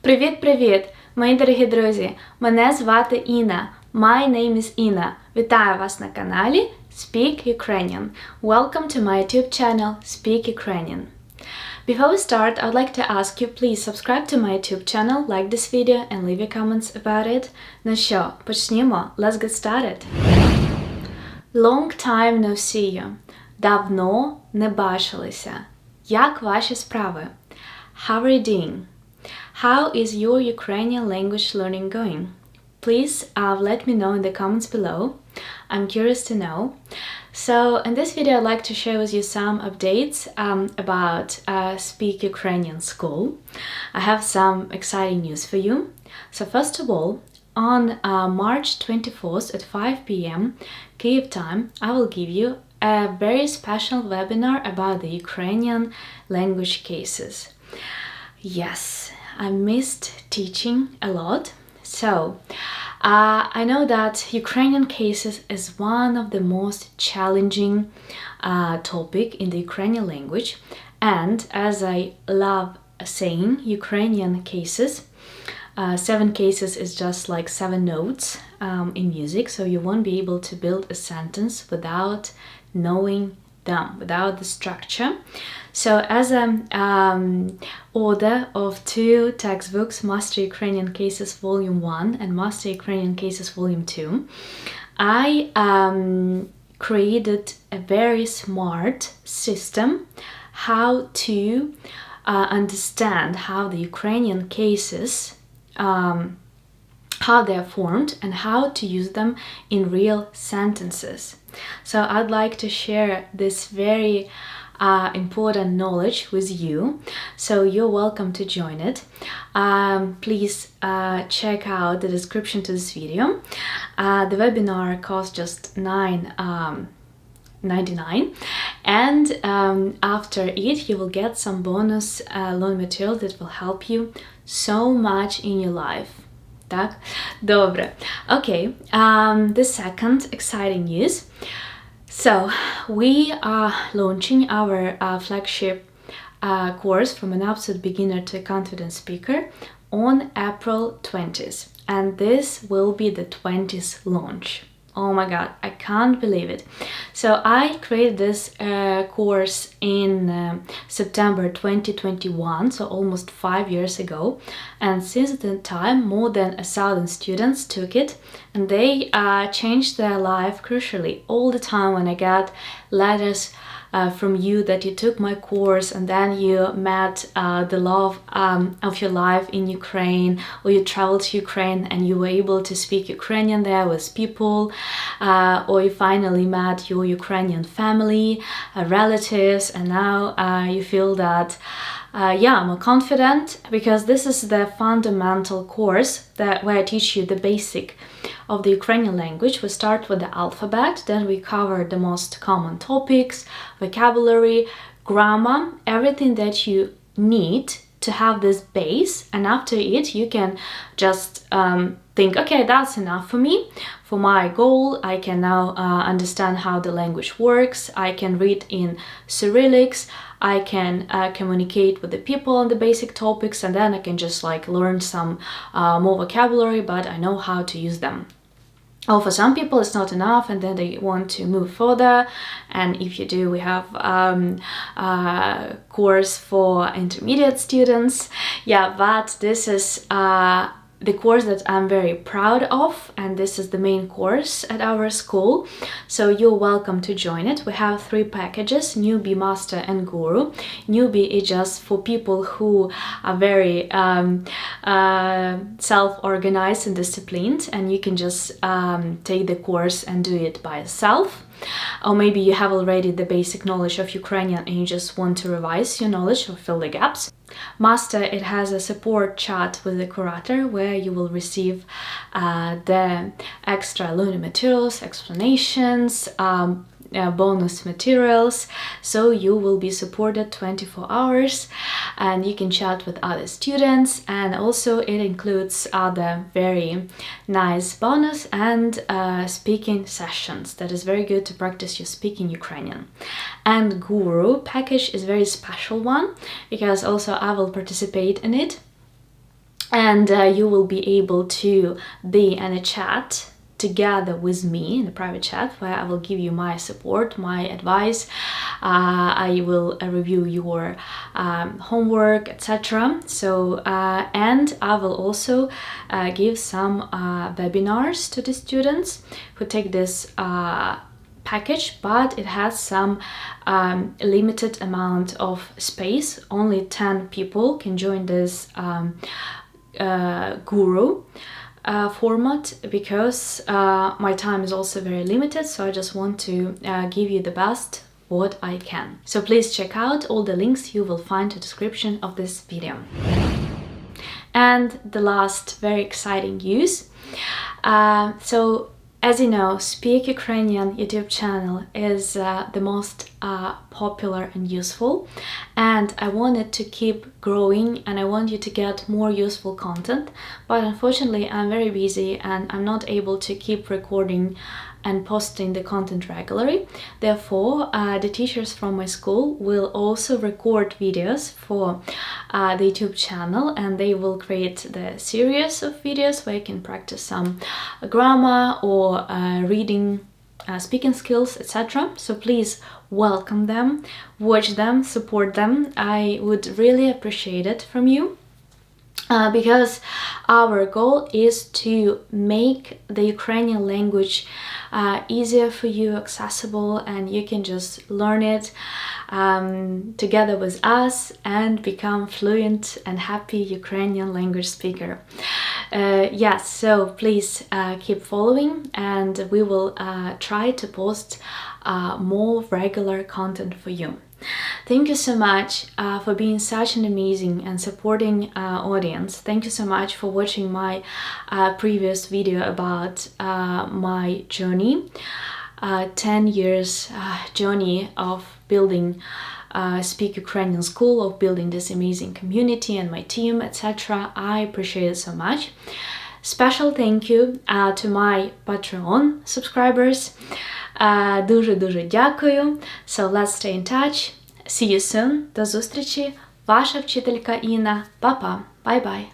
Привіт-привіт, мої дорогі друзі! Мене звати Інна. My name is Інна. Вітаю вас на каналі Speak Ukrainian. Welcome to my YouTube channel Speak Ukrainian. Before we start, I would like to ask you, please subscribe to my YouTube channel, like this video and leave your comments about it. Ну що, почнімо? Let's get started. Long time no see you. Давно не бачилися. Як ваші справи? How are you doing? How is your Ukrainian language learning going? Please let me know in the comments below. I'm curious to know. So in this video I'd like to share with you some updates about Speak Ukrainian School. I have some exciting news for you. So first of all, on March 24th at 5 p.m. Kyiv time, I will give you a very special webinar about the Ukrainian language cases. Yes, I missed teaching a lot. So, I know that Ukrainian cases is one of the most challenging topic in the Ukrainian language. And as I love saying Ukrainian cases, 7 cases is just like 7 notes in music, so you won't be able to build a sentence without knowing them, without the structure. So as an author of 2 textbooks, Master Ukrainian Cases Volume 1 and Master Ukrainian Cases Volume 2, I created a very smart system how to understand how the Ukrainian cases how they are formed and how to use them in real sentences. So I'd like to share this very important knowledge with you, so you're welcome to join it. Please check out the description to this video. The webinar costs just $9.99, and after it you will get some bonus learning material that will help you so much in your life. Так? Добре. Okay, the second exciting news. So, we are launching our flagship course from an absolute beginner to a confident speaker on April 20th. And this will be the 20th launch. Oh my god, I can't believe it. So I created this course in September 2021, so almost 5 years ago. And since that time, more than 1,000 students took it, and they changed their life crucially. All the time when I got letters from you that you took my course and then you met the love of your life in Ukraine, or you traveled to Ukraine and you were able to speak Ukrainian there with people, or you finally met your Ukrainian family, relatives, and now you feel that I'm more confident, because this is the fundamental course where I teach you the basic of the Ukrainian language. We start with the alphabet, then we cover the most common topics, vocabulary, grammar, everything that you need to have this base, and after it you can just think, okay, that's enough for me, for my goal. I can now understand how the language works, I can read in Cyrillics, I can communicate with the people on the basic topics, and then I can just like learn some more vocabulary, but I know how to use them. Or for some people it's not enough and then they want to move further, and if you do, we have a course for intermediate students. Yeah, but this is the course that I'm very proud of, and this is the main course at our school, so you're welcome to join it. We have 3 packages: Newbie, Master and Guru. Newbie is just for people who are very self-organized and disciplined, and you can just take the course and do it by yourself. Or maybe you have already the basic knowledge of Ukrainian and you just want to revise your knowledge or fill the gaps. Master, it has a support chat with the curator where you will receive the extra learning materials, explanations, bonus materials, so you will be supported 24 hours and you can chat with other students, and also it includes other very nice bonus and speaking sessions that is very good to practice your speaking Ukrainian. And Guru package is very special one because also I will participate in it. and you will be able to be in a chat together with me in a private chat where I will give you my support, my advice. I will review your homework, etc. So and I will also give some webinars to the students who take this package, but it has some limited amount of space. Only 10 people can join this guru format, because my time is also very limited, so I just want to give you the best what I can. So please check out all the links you will find in the description of this video. And the last very exciting news. So as you know, Speak Ukrainian YouTube channel is the most popular and useful, and I want it to keep growing, and I want you to get more useful content, but unfortunately I'm very busy and I'm not able to keep recording and posting the content regularly. Therefore, the teachers from my school will also record videos for the YouTube channel, and they will create the series of videos where you can practice some grammar or reading, speaking skills, etc. So please welcome them, watch them, support them. I would really appreciate it from you. Because our goal is to make the Ukrainian language easier for you, accessible, and you can just learn it together with us and become fluent and happy Ukrainian language speaker. Yes, so please keep following, and we will try to post more regular content for you. Thank you so much for being such an amazing and supporting audience. Thank you so much for watching my previous video about my journey, 10 years journey of building Speak Ukrainian School, of building this amazing community and my team, etc. I appreciate it so much. Special thank you to my Patreon subscribers. Дуже-дуже дякую. So let's stay in touch. See you soon. До зустрічі. Ваша вчителька Інна. Па-па. Bye-bye.